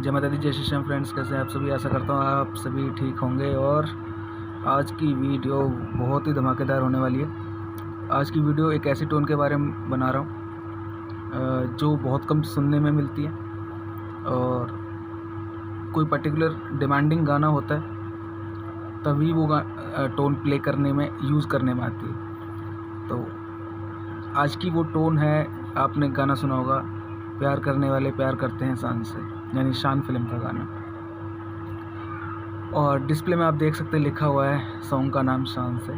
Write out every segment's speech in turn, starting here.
जय माता दी, जय श्री श्याम फ्रेंड्स। कैसे हैं आप सभी? आशा करता हूँ आप सभी ठीक होंगे। और आज की वीडियो बहुत ही धमाकेदार होने वाली है। आज की वीडियो एक ऐसी टोन के बारे में बना रहा हूँ जो बहुत कम सुनने में मिलती है, और कोई पर्टिकुलर डिमांडिंग गाना होता है तभी वो टोन प्ले करने में यूज़ करने में आती है। तो आज की वो टोन है, आपने गाना सुना होगा, प्यार करने वाले प्यार करते हैं शान से, यानी शान फिल्म का गाना। और डिस्प्ले में आप देख सकते हैं लिखा हुआ है सॉन्ग का नाम शान से,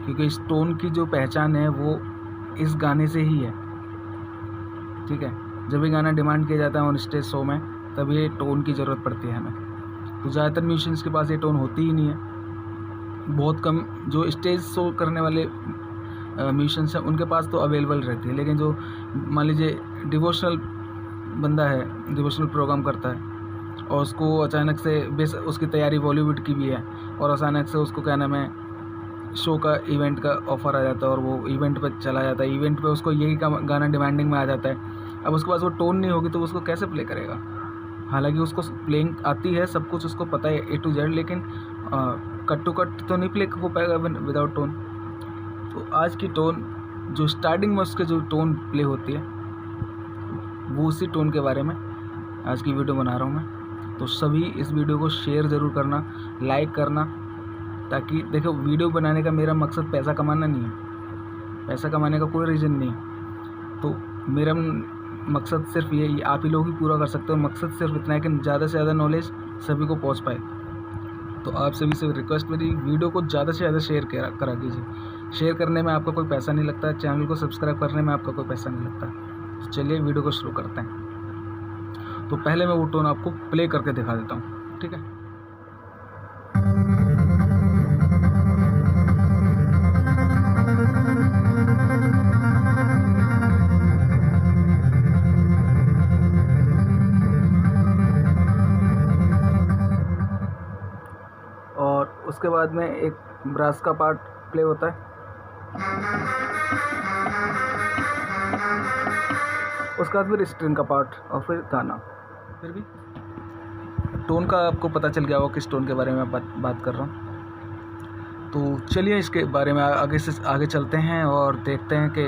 क्योंकि इस टोन की जो पहचान है वो इस गाने से ही है। ठीक है, जब ये गाना डिमांड किया जाता है ऑन स्टेज शो में तब ये टोन की ज़रूरत पड़ती है हमें। तो ज़्यादातर म्यूजिशियंस के पास ये टोन होती ही नहीं है। बहुत कम जो स्टेज शो करने वाले म्यूजिशियंस हैं उनके पास तो अवेलेबल रहती है, लेकिन जो मान लीजिए डिवोशनल बंदा है, डिवोशनल प्रोग्राम करता है और उसको अचानक से बेस उसकी तैयारी बॉलीवुड की भी है और अचानक से उसको क्या नाम है शो का इवेंट का ऑफ़र आ जाता है और वो इवेंट पे चला जाता है। इवेंट पे उसको यही गाना डिमांडिंग में आ जाता है। अब उसके पास वो टोन नहीं होगी तो उसको कैसे प्ले करेगा? हालांकि उसको प्लेइंग आती है, सब कुछ उसको पता है A to Z, लेकिन कट टू कट तो नहीं प्ले हो पाएगा विदाउट टोन। तो आज की टोन जो स्टार्टिंग में उसके जो टोन प्ले होती है वो उसी टोन के बारे में आज की वीडियो बना रहा हूँ मैं। तो सभी इस वीडियो को शेयर ज़रूर करना, लाइक करना, ताकि देखो वीडियो बनाने का मेरा मकसद पैसा कमाना नहीं है, पैसा कमाने का कोई रीज़न नहीं है। तो मेरा मकसद सिर्फ ये आप ही लोग ही पूरा कर सकते हो। मकसद सिर्फ इतना है कि ज़्यादा से ज़्यादा नॉलेज सभी को पहुँच पाए। तो आप सभी से रिक्वेस्ट मेरी, वीडियो को ज़्यादा से ज़्यादा शेयर करा कीजिए। शेयर करने में आपका कोई पैसा नहीं लगता, चैनल को सब्सक्राइब करने में आपका कोई पैसा नहीं लगता। तो चलिए वीडियो को शुरू करते हैं। तो पहले मैं वो टोन आपको प्ले करके दिखा देता हूँ, ठीक है। और उसके बाद में एक ब्रास का पार्ट प्ले होता है, उसके बाद फिर स्ट्रिंग का पार्ट और फिर गाना। फिर भी टोन का आपको पता चल गया होगा किस टोन के बारे में बात कर रहा हूँ। तो चलिए इसके बारे में आगे चलते हैं और देखते हैं कि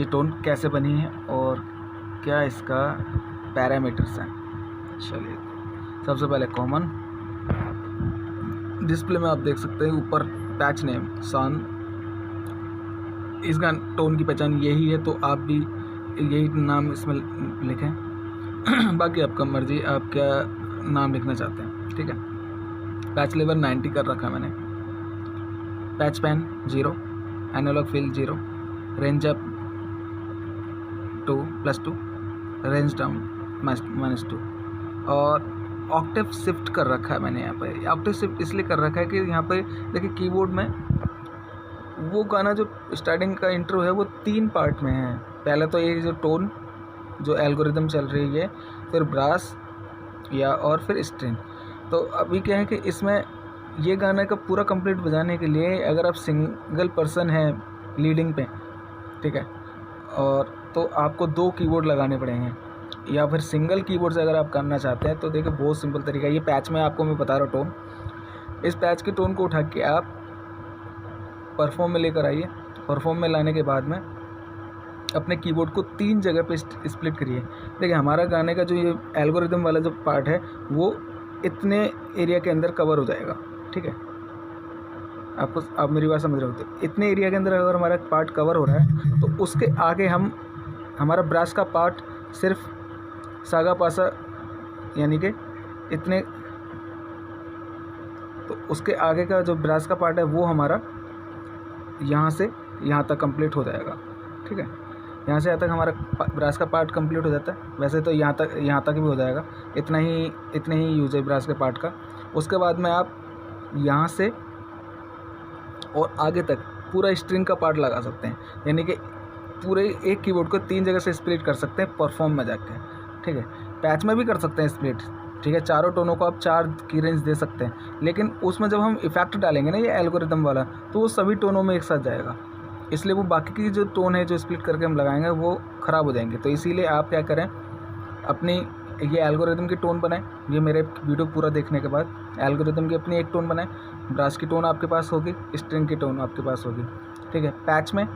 ये टोन कैसे बनी है और क्या इसका पैरामीटर्स हैं। चलिए, सबसे पहले कॉमन डिस्प्ले में आप देख सकते हैं ऊपर पैच नेम शान, इसका टोन की पहचान यही है, तो आप भी यही नाम इसमें लिखें। बाकी आपका मर्जी, आप क्या नाम लिखना चाहते हैं, ठीक है। पैच लेवल 90 कर रखा है मैंने, patch pan 0, analogue feel 0, range up 2+2, range down -2, और ऑक्टेव शिफ्ट कर रखा है मैंने यहाँ पे। ऑक्टेव शिफ्ट इसलिए कर रखा है कि यहाँ पे देखिए कीबोर्ड में वो गाना जो स्टार्टिंग का इंट्रो है वो 3 पार्ट में है। पहले तो ये जो टोन जो एल्गोरिदम चल रही है, फिर ब्रास या और फिर स्ट्रिंग। तो अभी क्या है कि इसमें ये गाना का पूरा कंप्लीट बजाने के लिए अगर आप सिंगल पर्सन हैं लीडिंग पे, ठीक है, और तो आपको 2 कीबोर्ड लगाने पड़ेंगे, या फिर सिंगल कीबोर्ड से अगर आप करना चाहते हैं तो देखिए बहुत सिंपल तरीका है। ये पैच में आपको मैं बता रहा हूँ टोन, इस पैच के टोन को उठा के आप परफॉर्म में लेकर आइए। परफॉर्म में लाने के बाद में अपने कीबोर्ड को 3 जगह पे स्प्लिट करिए। देखिए हमारा गाने का जो ये एल्गोरिदम वाला जो पार्ट है वो इतने एरिया के अंदर कवर हो जाएगा, ठीक है। आप मेरी बात समझ रहे हो? तो इतने एरिया के अंदर अगर हमारा पार्ट कवर हो रहा है तो उसके आगे हमारा ब्रास का पार्ट सिर्फ सागा पासा, यानी कि इतने, तो उसके आगे का जो ब्रास का पार्ट है वो हमारा यहाँ से यहाँ तक कंप्लीट हो जाएगा, ठीक है। यहाँ से यहाँ तक हमारा ब्रास का पार्ट कंप्लीट हो जाता है। वैसे तो यहाँ तक भी हो जाएगा, इतने ही यूज है ब्रास के पार्ट का। उसके बाद में आप यहाँ से और आगे तक पूरा स्ट्रिंग का पार्ट लगा सकते हैं, यानी कि पूरे एक कीबोर्ड को 3 जगह से स्प्लिट कर सकते हैं परफॉर्म में जाके, ठीक है। पैच में भी कर सकते हैं स्प्लिट, ठीक है। चारों टोनों को आप 4 की रेंज दे सकते हैं, लेकिन उसमें जब हम इफेक्ट डालेंगे ना ये एल्गोरिदम वाला, तो वो सभी टोनों में एक साथ जाएगा। इसलिए वो बाकी की जो टोन है जो स्प्लिट करके हम लगाएंगे वो ख़राब हो जाएंगे। तो इसीलिए आप क्या करें, अपनी ये एल्गोरिदम की टोन बनाए, ये मेरे वीडियो पूरा देखने के बाद एल्गोरिदम की अपनी एक टोन बनाए, ब्रास की टोन आपके पास होगी, स्ट्रिंग की टोन आपके पास होगी, ठीक है। पैच में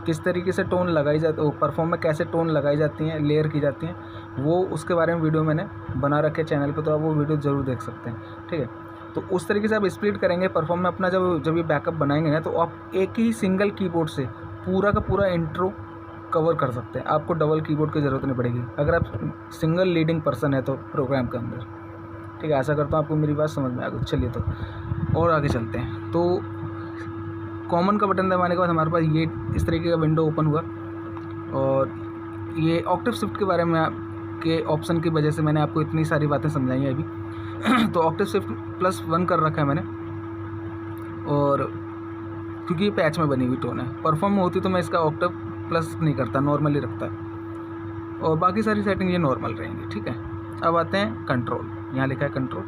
किस तरीके से टोन लगाई जाती है, परफॉर्म में कैसे टोन लगाई जाती हैं, लेयर की जाती हैं, वो उसके बारे में वीडियो मैंने बना रखे चैनल पे, तो आप वो वीडियो ज़रूर देख सकते हैं, ठीक है। तो उस तरीके से आप स्प्लिट करेंगे परफॉर्म में अपना, जब ये बैकअप बनाएंगे ना, तो आप एक ही सिंगल कीबोर्ड से पूरा का पूरा इंट्रो कवर कर सकते हैं। आपको डबल कीबोर्ड की ज़रूरत नहीं पड़ेगी अगर आप सिंगल लीडिंग पर्सन है तो प्रोग्राम के अंदर, ठीक है। आशा करता हूँ आपको मेरी बात समझ में आ गई। चलिए तो और आगे चलते हैं। तो कॉमन का बटन दबाने के बाद हमारे पास ये इस तरीके का विंडो ओपन हुआ, और ये ऑक्टेव शिफ्ट के बारे में के ऑप्शन की वजह से मैंने आपको इतनी सारी बातें समझाई हैं अभी। तो ऑक्टेव शिफ्ट +1 कर रखा है मैंने, और क्योंकि ये पैच में बनी हुई टोन है, परफॉर्म में होती तो मैं इसका ऑक्टेव प्लस नहीं करता, नॉर्मली रखता, और बाकी सारी सेटिंग ये नॉर्मल रहेंगी, ठीक है। अब आते हैं कंट्रोल, यहाँ लिखा है कंट्रोल।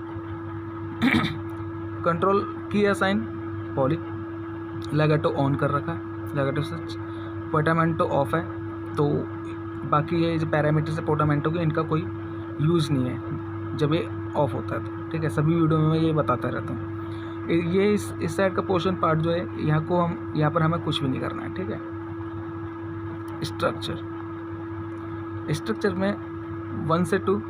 कंट्रोल की असाइन पॉली, लेगाटो ऑन कर रखा है, लेगाटो स्विच, पोटामेंटो ऑफ है, तो बाकी ये जो पैरामीटर्स है पोटामेंटो के, इनका कोई यूज़ नहीं है जब ये ऑफ होता है तो, ठीक है। सभी वीडियो में मैं ये बताता रहता हूँ। ये इस साइड का पोर्शन पार्ट जो है, यहाँ पर हमें कुछ भी नहीं करना है, ठीक है। स्ट्रक्चर में 1 से 2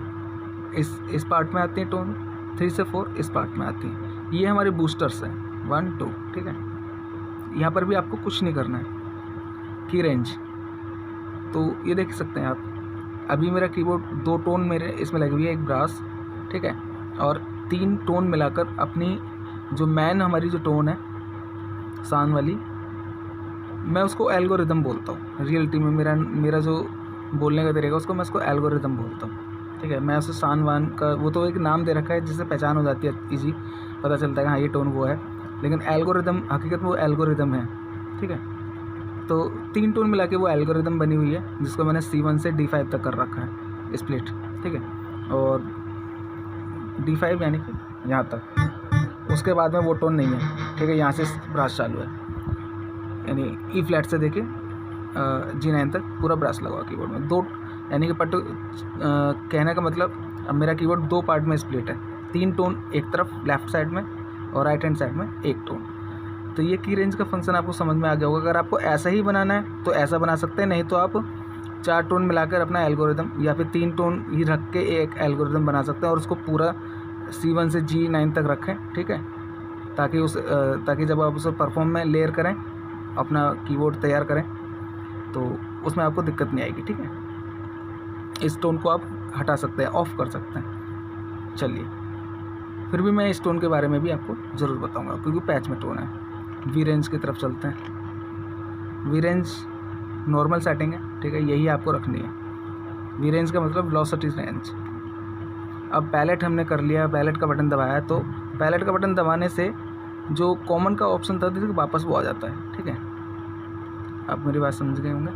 इस पार्ट में आती है टोन, 3 से 4 इस पार्ट में आती है। ये हमारे बूस्टर्स हैं 1 2, ठीक है। यहाँ पर भी आपको कुछ नहीं करना है। की रेंज, तो ये देख सकते हैं आप, अभी मेरा कीबोर्ड 2 टोन मेरे इसमें लगी हुई है, एक ब्रास, ठीक है, और 3 टोन मिलाकर अपनी जो मैन हमारी जो टोन है सान वाली, मैं उसको एल्गोरिदम बोलता हूँ। रियलिटी में मेरा जो बोलने का तरीका उसको मैं उसको एल्गोरिदम बोलता हूँ, ठीक है। मैं उसे सान वान का वो तो एक नाम दे रखा है जिससे पहचान हो जाती है, इजी पता चलता है कि हाँ ये टोन वो है, लेकिन एल्गोरिदम हकीकत में वो एल्गोरिदम है, ठीक है। तो 3 टोन मिला के वो एल्गोरिदम बनी हुई है, जिसको मैंने C1 से D5 तक कर रखा है स्प्लिट, ठीक है। और D5 यानी कि यहाँ तक, उसके बाद में वो टोन नहीं है, ठीक है। यहाँ से ब्रास चालू है, यानी E फ्लैट से देखिए G9 तक पूरा ब्रास लगा हुआ कीबोर्ड में। 2 यानी कि कहने का मतलब अब मेरा कीबोर्ड 2 पार्ट में स्प्लिट है, 3 टोन एक तरफ लेफ्ट साइड में और राइट हैंड साइड में 1 टोन। तो ये की रेंज का फंक्शन आपको समझ में आ गया होगा। अगर आपको ऐसा ही बनाना है तो ऐसा बना सकते हैं, नहीं तो आप 4 टोन मिलाकर अपना एल्गोरिदम, या फिर 3 टोन ही रख के एक एल्गोरिदम बना सकते हैं, और उसको पूरा C1 से G9 तक रखें, ठीक है, ताकि जब आप उसे परफॉर्म में लेयर करें, अपना कीबोर्ड तैयार करें, तो उसमें आपको दिक्कत नहीं आएगी, ठीक है। इस टोन को आप हटा सकते हैं, ऑफ कर सकते हैं। चलिए, फिर भी मैं इस टोन के बारे में भी आपको ज़रूर बताऊंगा, क्योंकि पैच में टोन है। वी रेंज की तरफ चलते हैं। वी रेंज नॉर्मल सेटिंग है, ठीक है, यही आपको रखनी है। वी रेंज का मतलब वेलोसिटी रेंज। अब पैलेट हमने कर लिया, पैलेट का बटन दबाया, तो पैलेट का बटन दबाने से जो कॉमन का ऑप्शन था तो वापस वो आ जाता है, ठीक है। आप मेरी बात समझ गए होंगे।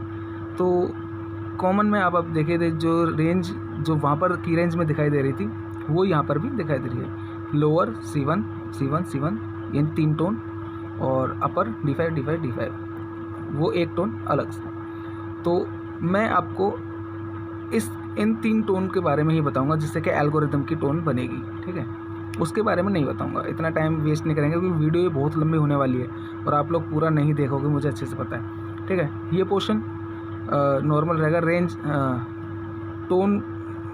तो कॉमन में आप देखिए थे जो रेंज जो वहाँ पर की रेंज में दिखाई दे रही थी, वो यहाँ पर भी दिखाई दे रही है। लोअर C1 C1 C1 यानी 3 टोन, और अपर D5 D5 D5 वो 1 टोन अलग से। तो मैं आपको इन 3 टोन के बारे में ही बताऊंगा, जिससे कि एल्गोरिदम की टोन बनेगी, ठीक है। उसके बारे में नहीं बताऊंगा, इतना टाइम वेस्ट नहीं करेंगे, क्योंकि वीडियो ये बहुत लंबी होने वाली है और आप लोग पूरा नहीं देखोगे, मुझे अच्छे से पता है, ठीक है। ये पोर्शन नॉर्मल रहेगा। रेंज टोन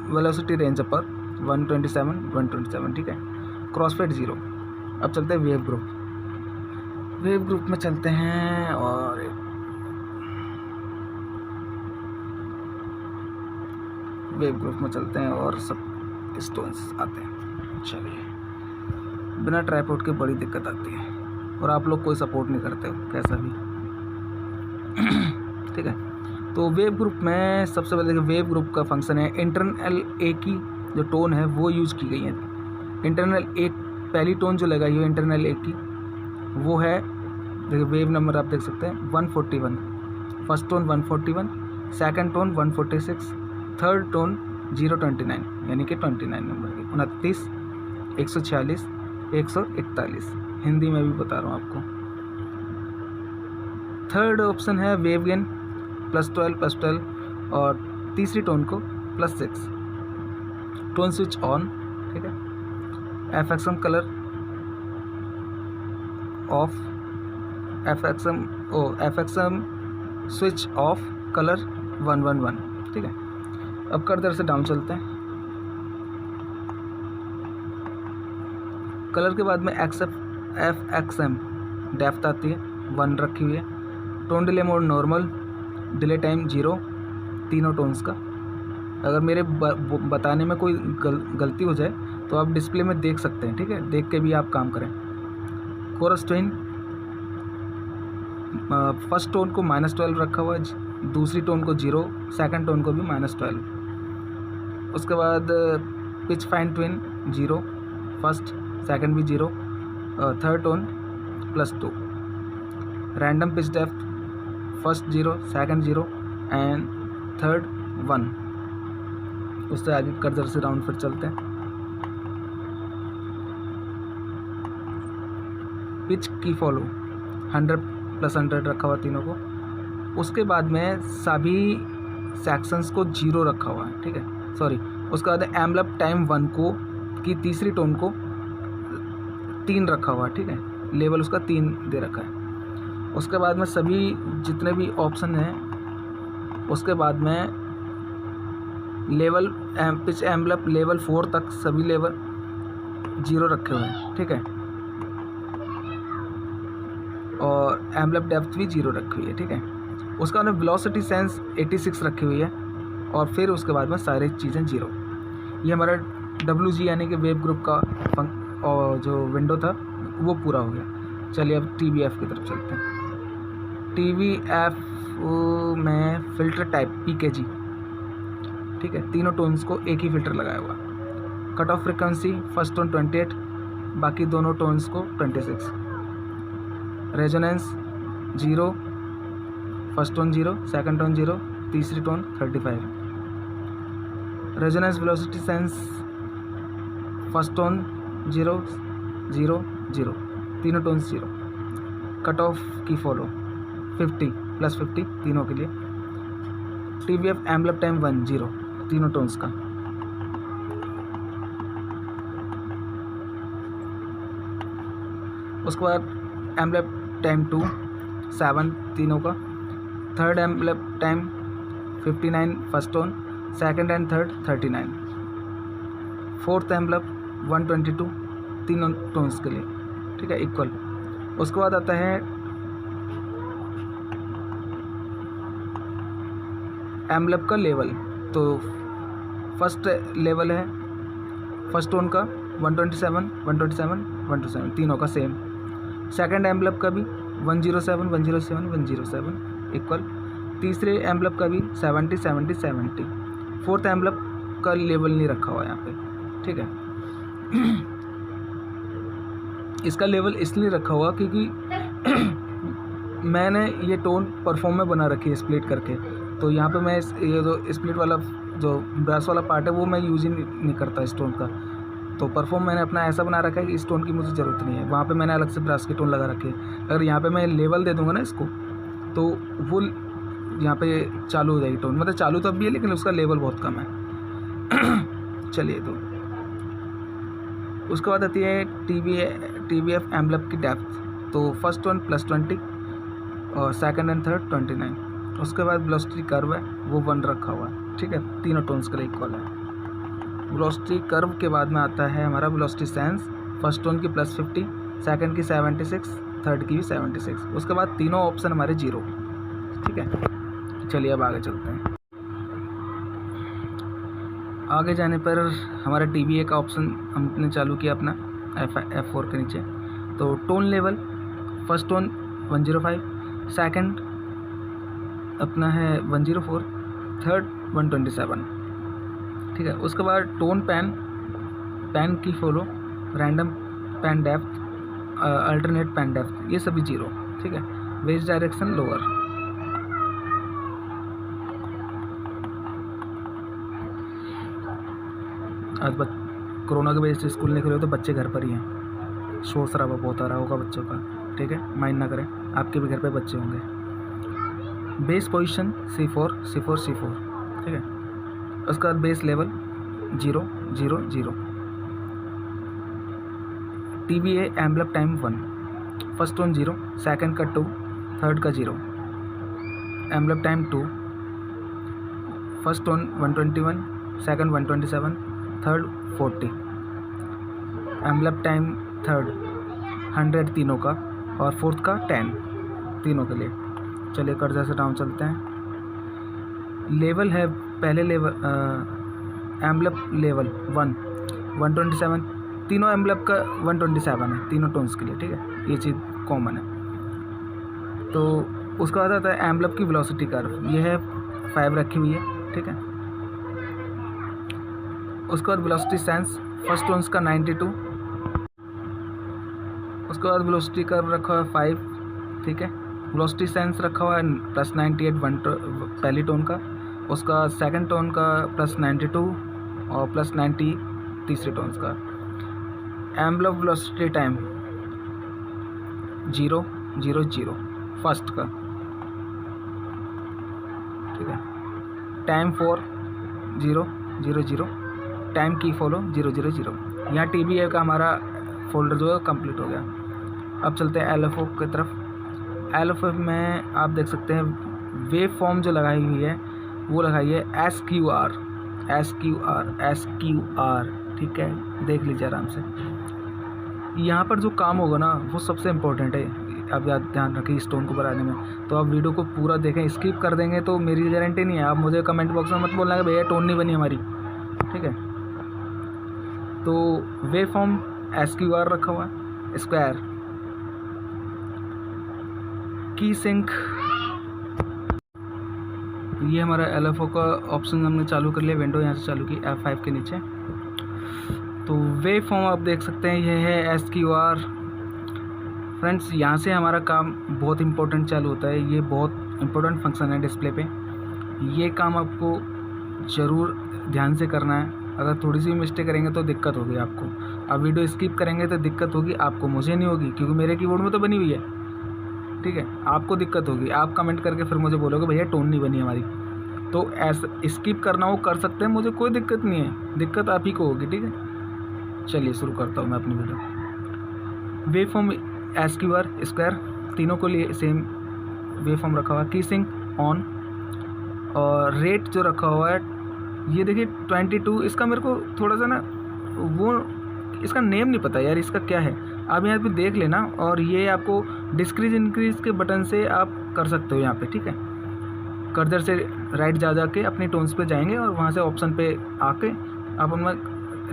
वेलोसिटी रेंज अपर 127, ठीक है। क्रॉसफेड 0। अब चलते हैं वेव ग्रुप। वेव ग्रुप में चलते हैं, और वेव ग्रुप में चलते हैं और सब स्टोन्स आते हैं। चलिए, बिना ट्राइपॉड के बड़ी दिक्कत आती है, और आप लोग कोई सपोर्ट नहीं करते हो कैसा भी, ठीक है। तो वेव ग्रुप में सबसे पहले वेव ग्रुप का फंक्शन है, इंटरनल ए की जो टोन है वो यूज़ की गई है। इंटरनल ए पहली टोन जो लगाई है इंटरनल ए की, वो है, देखिए वेव नंबर आप देख सकते हैं 141, first tone 141, second tone 146, third tone 029 यानी कि 29 नंबर की, 29, 146, 141, हिंदी में भी बता रहा हूँ आपको। थर्ड ऑप्शन है वेव गेन +12 +12, और तीसरी टोन को +6, टोन स्विच ऑन, ठीक है। FXM colour of, FXM switch off colour 111, ठीक है। अब कर्सर से डाउन चलते हैं। कलर के बाद में FXM डेप्थ आती है, 1 रखी हुई है। Tone delay mode normal, delay time 0, तीनों टोन्स का। अगर मेरे बताने में कोई गलती हो जाए तो आप डिस्प्ले में देख सकते हैं, ठीक है, देख के भी आप काम करें। कोरस ट्विन, फर्स्ट टोन को -12 रखा हुआ है, दूसरी टोन को 0, सेकंड टोन को भी -12। उसके बाद pitch fine twin 0, first second भी 0, third tone +2। Random pitch depth, first 0, second 0 and third 1। उससे आगे कर्सर से राउंड फिर चलते हैं। पिच की फॉलो 100+100 रखा हुआ तीनों को। उसके बाद में सभी सेक्शंस को 0 रखा हुआ है, ठीक है, सॉरी। उसके बाद एम्बलप टाइम 1 को की तीसरी टोन को 3 रखा हुआ है, ठीक है, लेवल उसका 3 दे रखा है। उसके बाद में सभी जितने भी ऑप्शन हैं, उसके बाद में लेवल पिच एम्बलप लेवल 4 तक सभी लेवल 0 रखे हुए हैं, ठीक है। और एम्बलप डेप्थ भी 0 रखी हुई है, ठीक है। उसका बाद वेलोसिटी सेंस 86 रखी हुई है। और फिर उसके बाद में सारी चीज़ें 0। ये हमारा WG यानी कि वेब ग्रुप का और जो विंडो था वो पूरा हो गया। चलिए अब TVF की तरफ चलते हैं। TVF में फ़िल्टर टाइप PKG, ठीक है, तीनों टोन्स को एक ही फ़िल्टर लगाया हुआ। Cut off frequency first tone 28, बाकी दोनों टोन्स को 26। Resonance 0, first tone 0, second tone 0, तीसरी tone 35। Resonance velocity sense first tone 0, 0, 0, तीनों टोन्स 0। कट ऑफ की फॉलो 50+50 तीनों के लिए। TVF एम्बलप टाइम 1, 0, तीनों टोन्स का। उसके बाद एम्बलप टाइम 2, 7 तीनों का। Third envelope time 59 first tone, second and third 39। Fourth envelope 122 तीनों टोन्स के लिए, ठीक है, इक्वल। उसके बाद आता है एम्बलप का लेवल। तो फर्स्ट लेवल है फर्स्ट टोन का 127, 127, 127 तीनों का सेम। सेकंड एम्बलप का भी 107, 107, 107 इक्वल। तीसरे एम्बलप का भी 70, 70, 70। फोर्थ एम्बलप का लेवल नहीं रखा हुआ यहाँ पे, ठीक है। इसका लेवल इसलिए रखा हुआ क्योंकि मैंने ये टोन परफॉर्म में बना रखी है स्प्लिट करके। तो यहाँ पे मैं ये जो स्प्लिट वाला जो ब्रश वाला पार्ट है वो मैं यूज़ ही नहीं करता इस टोन का। तो परफॉर्म मैंने अपना ऐसा बना रखा है कि इस टोन की मुझे ज़रूरत नहीं है। वहाँ पे मैंने अलग से ब्रश की टोन लगा रखी है। अगर यहाँ पे मैं लेवल दे दूँगा ना इसको, तो वो यहाँ पे चालू हो जाएगी टोन। मतलब चालू तो अब भी है लेकिन उसका लेवल बहुत कम है। चलिए, तो उसके बाद आती है TVF एम्बलप की डेप्थ। तो फर्स्ट टोन +20 और सेकंड एंड थर्ड 29। उसके बाद वेलोसिटी कर्व है वो 1 रखा हुआ है, ठीक है, तीनों टोन्स के लिए इक्वल है। वेलोसिटी कर्व के बाद में आता है हमारा वेलोसिटी सेंस। फर्स्ट टोन की +50, सेकंड की 76, थर्ड की भी 76। उसके बाद तीनों ऑप्शन हमारे 0, ठीक है। चलिए अब आगे चलते हैं। आगे जाने पर हमारा TVA का ऑप्शन हमने चालू किया अपना F4 के नीचे। तो tone level first tone 105, second अपना है 104, थर्ड 127, ठीक है। उसके बाद tone pan key follow, random pan depth, alternate pan depth, ये सभी 0, ठीक है। Wedge direction lower. आज कोरोना की वजह से स्कूल नहीं खुले तो बच्चे घर पर ही हैं। शोर शराबा बहुत आ रहा होगा बच्चों का, ठीक है, माइंड ना करें, आपके भी घर पे बच्चे होंगे। बेस पोजीशन C4, ठीक है। उसके बाद base level 0, 0 0। TBA envelope time 1, first tone 0, second का 2, थर्ड का 0। Envelope time 2, first tone 121, second 127, third 40। Envelope time third 100 तीनों का और फोर्थ का 10 तीनों के लिए। चलिए कर्जा से डाउन चलते हैं। लेवल है पहले लेवल एम्बलप लेवल 1 127, तीनों एम्बलप का 127 है तीनों टोन्स के लिए, ठीक है, ये चीज़ कॉमन है। तो उसका बाद आता है एम्बलप की वेलोसिटी कर्व, ये है 5 रखी हुई है, ठीक है। उसके बाद वेलोसिटी सेंस फर्स्ट टोन्स का 92, उसके बाद वेलोसिटी कर्व रखा हुआ है 5, ठीक है। वेलोसिटी सेंस रखा हुआ है +98 पहली टोन का, उसका सेकंड टोन का +92 और +90 तीसरे टोन्स का। एम्बलप वेलोसिटी टाइम 0 0 0 फर्स्ट का, ठीक है। टाइम 4 0 0 0, टाइम की फॉलो 0 0 0। यहाँ TBA का हमारा फोल्डर जो है कंप्लीट हो गया। अब चलते हैं LFO की तरफ। LFO में आप देख सकते हैं वेव फॉर्म जो लगाई हुई है वो लगाई है SQR, ठीक है, देख लीजिए आराम से। यहाँ पर जो काम होगा ना वो सबसे इम्पोर्टेंट है, आप ध्यान रखिए इस टोन को बनाने में। तो आप वीडियो को पूरा देखें, स्किप कर देंगे तो मेरी गारंटी नहीं है। आप मुझे कमेंट बॉक्स में मत बोलना कि भैया टोन नहीं बनी हमारी, ठीक है। तो वेव फॉर्म SQR रखा हुआ है। स्क्वायर की सिंक, ये हमारा LFO का ऑप्शन हमने चालू कर लिया, विंडो यहाँ से चालू की F5 के नीचे। तो वेव फॉर्म आप देख सकते हैं ये है SQR। फ्रेंड्स यहाँ से हमारा काम बहुत इंपॉर्टेंट चालू होता है, ये बहुत इंपॉर्टेंट फंक्शन है डिस्प्ले पे। ये काम आपको ज़रूर ध्यान से करना है, अगर थोड़ी सी मिस्टेक करेंगे तो दिक्कत होगी आपको। आप वीडियो स्किप करेंगे तो दिक्कत होगी आपको, मुझे नहीं होगी क्योंकि मेरे कीबोर्ड में तो बनी हुई है, ठीक है। आपको दिक्कत होगी, आप कमेंट करके फिर मुझे बोलोगे भैया टोन नहीं बनी हमारी। तो ऐसा स्किप करना हो कर सकते हैं, मुझे कोई दिक्कत नहीं है, दिक्कत आप ही को होगी, ठीक है। चलिए शुरू करता हूँ मैं अपनी video. Wave form SQR square तीनों को लिए सेम वेव फॉर्म रखा हुआ है। की सिंक ऑन और रेट जो रखा हुआ है ये देखिए 22, इसका मेरे को थोड़ा सा ना वो इसका नेम नहीं पता यार, इसका क्या है, आप यहाँ पे देख लेना। और ये आपको डिक्रीज इंक्रीज के बटन से आप कर सकते हो यहाँ पे, ठीक है। कर्सर से राइट जा के अपनी टोन्स पे जाएंगे और वहाँ से ऑप्शन पे आके आप उनमें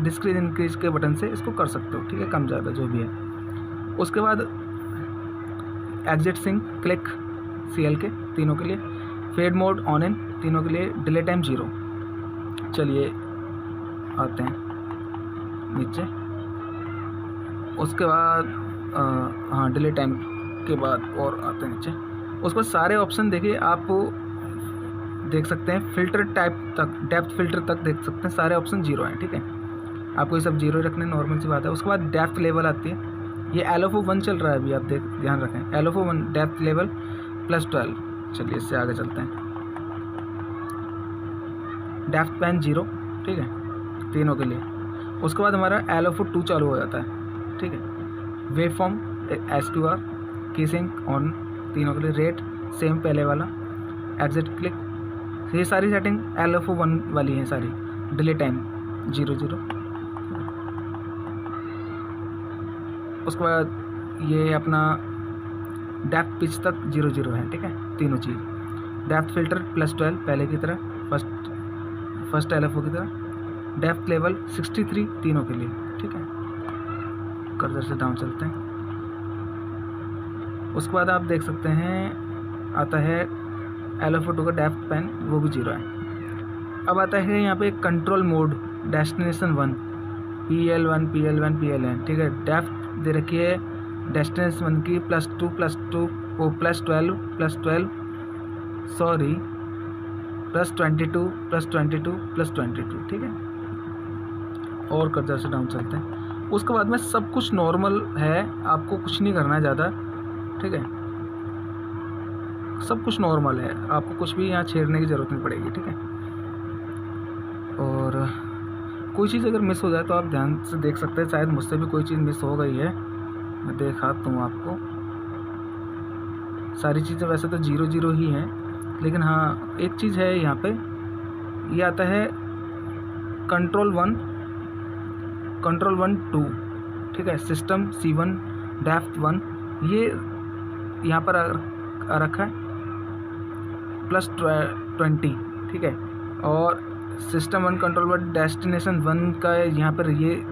डिक्रीज इंक्रीज के बटन से इसको कर सकते हो, ठीक है, कम ज़्यादा जो भी है। उसके बाद एग्जिट सिंक क्लिक CL के तीनों के लिए, फेड मोड ऑन इन तीनों के लिए, डिले टाइम 0। चलिए आते हैं नीचे। उसके बाद हाँ डिले टाइम के बाद और आते हैं नीचे। उसके बाद सारे ऑप्शन देखिए आप देख सकते हैं, फिल्टर टाइप तक, डेप्थ फिल्टर तक देख सकते हैं, सारे ऑप्शन 0 हैं, ठीक है। आपको ये सब 0 रखने नॉर्मल सी बात है। उसके बाद डेप्थ लेवल आती है, ये LFO 1 चल रहा है अभी, आप ध्यान रखें LFO 1 डेप्थ लेवल +12। चलिए इससे आगे चलते हैं। डेप्थ पैन 0, ठीक है, तीनों के लिए। उसके बाद हमारा LFO 2 चालू हो जाता है, ठीक है। वेव फॉर्म SQR की सिंक ऑन तीनों के लिए, रेट सेम पहले वाला, एग्जिट क्लिक, ये सारी सेटिंग LFO 1 वाली हैं सारी। Delay time 0 0। उसके बाद ये अपना डेप्थ पिच तक 0 0 है, ठीक है, तीनों चीज़। डेप्थ फिल्टर +12 पहले की तरह, फर्स्ट LFO की तरह। डेप्थ लेवल 63 तीनों के लिए, ठीक है। कर्सर से डाउन चलते हैं। उसके बाद आप देख सकते हैं आता है LFO 2 का डेप्थ पैन, वो भी 0 है। अब आता है यहाँ पे control mode destination 1 PL1 PL1 PLN, ठीक है। डेप्थ दे रखी है डेस्टिनेशन 1 की +2 वो +12 सॉरी +22 +22, ठीक है। और कर्सर से डाउन चलते हैं। उसके बाद में सब कुछ नॉर्मल है, आपको कुछ नहीं करना है ज़्यादा, ठीक है, सब कुछ नॉर्मल है, आपको कुछ भी यहाँ छेड़ने की ज़रूरत नहीं पड़ेगी, ठीक है। और कोई चीज़ अगर मिस हो जाए तो आप ध्यान से देख सकते हैं, शायद मुझसे भी कोई चीज़ मिस हो गई है, मैं दिखाता हूँ आपको। सारी चीज़ें वैसे तो 0 ही हैं, लेकिन हाँ एक चीज़ है यहाँ पे, ये आता है कंट्रोल 1 2, ठीक है, सिस्टम C1 डेप्थ 1, ये यहाँ पर आ रखा है +20, ठीक है। और सिस्टम 1 कंट्रोल 1 डेस्टिनेशन 1 का यहाँ पर ये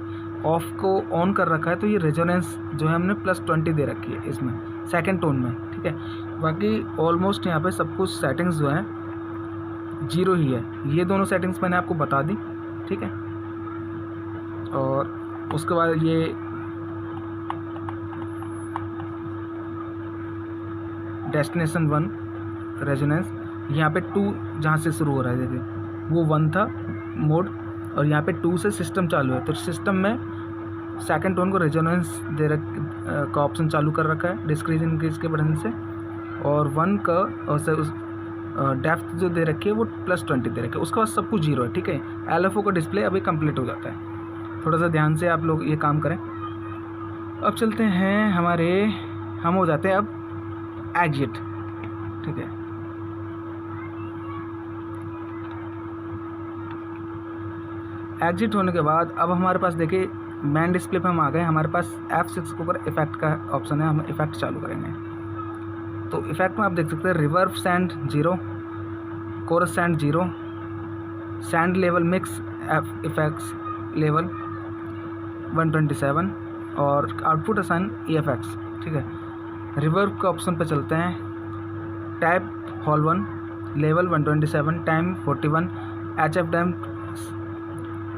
ऑफ को ऑन कर रखा है, तो ये रेजोनेंस जो है हमने +20 दे रखी है इसमें सेकंड टोन में, ठीक है। बाकी ऑलमोस्ट यहाँ पे सब कुछ सेटिंग्स जो है 0 ही है। ये दोनों सेटिंग्स मैंने आपको बता दी, ठीक है। और उसके बाद ये डेस्टिनेशन 1 रेजोनेंस, यहाँ पे 2 जहाँ से शुरू हो रहा है देखिए, वो 1 था मोड, और यहाँ पे 2 से सिस्टम चालू है, तो सिस्टम में सेकंड टोन को रेजोनेंस का ऑप्शन चालू कर रखा है डिक्रीज इंक्रीज के बढ़ने से, और 1 का उस डेप्थ जो दे रखी है वो +20 दे रखी है। उसके बाद सब कुछ 0 है, ठीक है। LFO का डिस्प्ले अभी कंप्लीट हो जाता है। थोड़ा सा ध्यान से आप लोग ये काम करें। अब चलते हैं हम हो जाते हैं अब एग्जिट, ठीक है। एग्जिट होने के बाद अब हमारे पास देखिए मेन डिस्प्ले पे हम आ गए, हमारे पास F6 के ऊपर इफेक्ट का ऑप्शन है, हम इफेक्ट चालू करेंगे। तो इफेक्ट में आप देख सकते हैं reverb send 0, chorus send 0, send level mix effects level 127 और आउटपुट असाइन EFX, ठीक है। रिवर्ब के ऑप्शन पे चलते हैं, type hall 1 level 127, time 41, HF damp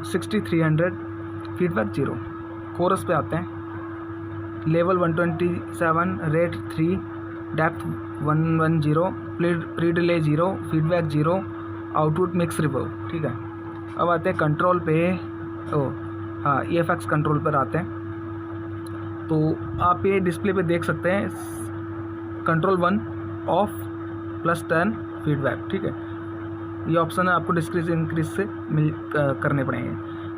6300, feedback 0। Chorus पे आते हैं, level 127, rate 3, depth 110, pre delay 0, feedback 0, output mix reverb, ठीक है। अब आते हैं कंट्रोल पे, EFX कंट्रोल पर आते हैं। तो आप ये डिस्प्ले पे देख सकते हैं कंट्रोल 1 ऑफ +10 फीडबैक, ठीक है। ये ऑप्शन है आपको डिक्रीज इंक्रीज से करने पड़ेंगे।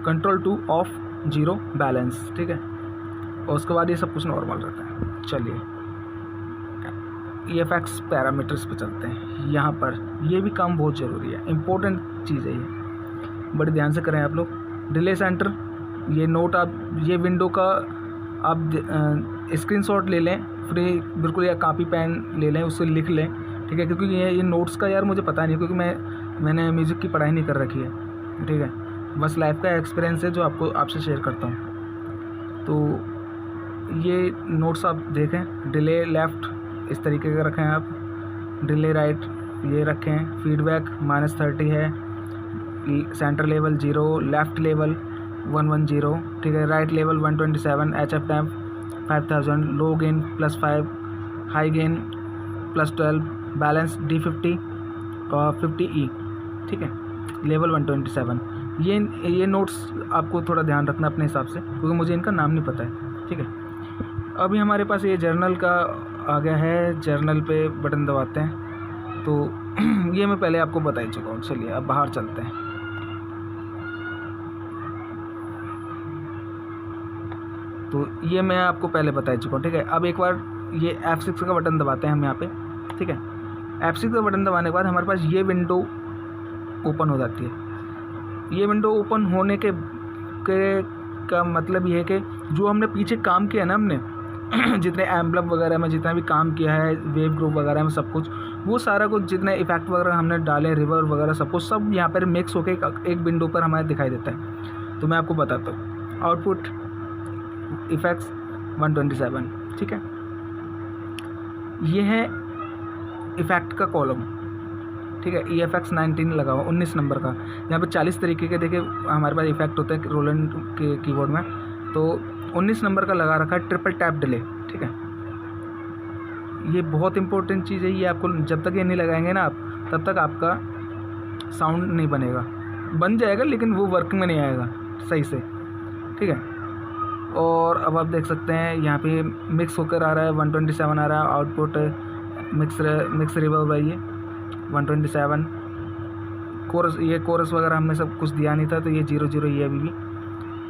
कंट्रोल 2 ऑफ 0 बैलेंस, ठीक है। और उसके बाद ये सब कुछ नॉर्मल रहता है। चलिए EFX पैरामीटर्स पे चलते हैं। यहाँ पर ये भी काम बहुत ज़रूरी है, इम्पोर्टेंट चीज़ है ये, बड़े ध्यान से करें आप लोग। डिले सेंटर, ये नोट आप ये विंडो का आप स्क्रीनशॉट ले लें फ्री बिल्कुल, या कॉपी पेन ले लें, उससे लिख लें, ठीक है। क्योंकि ये नोट्स का यार मुझे पता नहीं, क्योंकि मैंने म्यूज़िक की पढ़ाई नहीं कर रखी है, ठीक है। बस लाइफ का एक्सपीरियंस है जो आपसे शेयर करता हूँ। तो ये नोट्स आप देखें, डिले लेफ़्ट इस तरीके का रखें आप, डिले राइट ये रखें, फीडबैक -30 है, सेंटर लेवल 0, लेफ़्ट लेवल 110, ठीक है। Right level 127, HF temp 5000, low gain +5, high gain +12, balance D50 और 50E, ठीक है। लेवल 127। ये नोट्स आपको थोड़ा ध्यान रखना अपने हिसाब से, क्योंकि मुझे इनका नाम नहीं पता है, ठीक है। अभी हमारे पास ये जर्नल का आ गया है, जर्नल पे बटन दबाते हैं। तो ये मैं पहले आपको बता ही चुका हूँ। चलिए अब बाहर चलते हैं। तो ये मैं आपको पहले बता चुका हूँ, ठीक है। अब एक बार ये F6 का बटन दबाते हैं हम यहाँ पे, ठीक है। F6 का बटन दबाने के बाद हमारे पास ये विंडो ओपन हो जाती है। ये विंडो ओपन होने के का मतलब ये है कि जो हमने पीछे काम किया ना, हमने जितने एम्बलम वगैरह में जितना भी काम किया है, वेव ग्रुप वगैरह में सब कुछ, वो सारा कुछ जितने इफेक्ट वगैरह हमने डाले, रिवर्ब वगैरह सब कुछ, सब यहाँ पर मिक्स होकर एक विंडो पर हमारे दिखाई देता है। तो मैं आपको बताता हूँ। आउटपुट इफेक्ट्स 127, ठीक है। ये है इफेक्ट का कॉलम, ठीक है। EFX 19 लगा हुआ 19 नंबर का। यहाँ पे 40 तरीके के देखिए हमारे पास इफेक्ट होते हैं रोलैंड के कीबोर्ड में। तो 19 नंबर का लगा रखा है ट्रिपल टैप डिले, ठीक है। ये बहुत इंपॉर्टेंट चीज़ है। ये आपको जब तक ये नहीं लगाएंगे ना आप, तब तक आपका साउंड नहीं बनेगा। बन जाएगा लेकिन वो वर्किंग में नहीं आएगा सही से, ठीक है। और अब आप देख सकते हैं यहाँ पे मिक्स होकर आ रहा है, 127 आ रहा है आउटपुट। मिक्स रिवर्ब है ये 127। कोरस वगैरह हमने सब कुछ दिया नहीं था, तो ये 0 ही है अभी भी।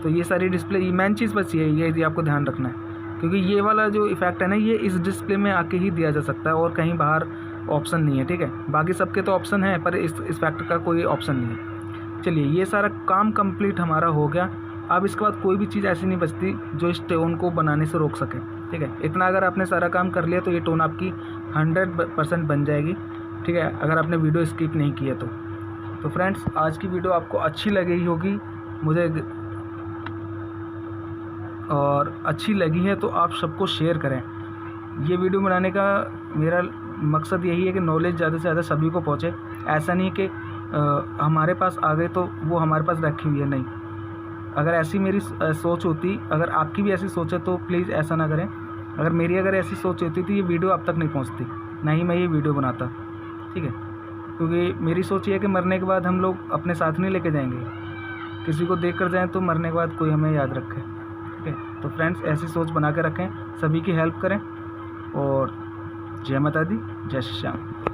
तो ये सारी डिस्प्ले, मेन चीज़ बस ये आपको ध्यान रखना है, क्योंकि ये वाला जो इफेक्ट है ना, ये इस डिस्प्ले में आके ही दिया जा सकता है और कहीं बाहर ऑप्शन नहीं है, ठीक है। बाकी सबके तो ऑप्शन है, पर इस इफेक्ट का कोई ऑप्शन नहीं है। चलिए, ये सारा काम कंप्लीट हमारा हो गया। अब इसके बाद कोई भी चीज़ ऐसी नहीं बचती जो इस टोन को बनाने से रोक सके, ठीक है। इतना अगर आपने सारा काम कर लिया तो ये टोन आपकी 100% बन जाएगी, ठीक है, अगर आपने वीडियो स्किप नहीं किया तो फ्रेंड्स, आज की वीडियो आपको अच्छी लगी होगी मुझे, और अच्छी लगी है तो आप सबको शेयर करें। ये वीडियो बनाने का मेरा मकसद यही है कि नॉलेज ज़्यादा से ज़्यादा सभी को पहुँचे। ऐसा नहीं कि हमारे पास आ गए तो वो हमारे पास रखी हुई है, नहीं। अगर ऐसी मेरी सोच होती, अगर आपकी भी ऐसी सोच है तो प्लीज़ ऐसा ना करें। अगर ऐसी सोच होती तो ये वीडियो अब तक नहीं पहुंचती, ना ही मैं ये वीडियो बनाता, ठीक है। क्योंकि मेरी सोच ये है कि मरने के बाद हम लोग अपने साथ नहीं लेके जाएंगे, किसी को देख कर जाएँ तो मरने के बाद कोई हमें याद रखे, ठीक है। तो फ्रेंड्स, ऐसी सोच बना के रखें, सभी की हेल्प करें, और जय माता दी, जय श्री श्याम।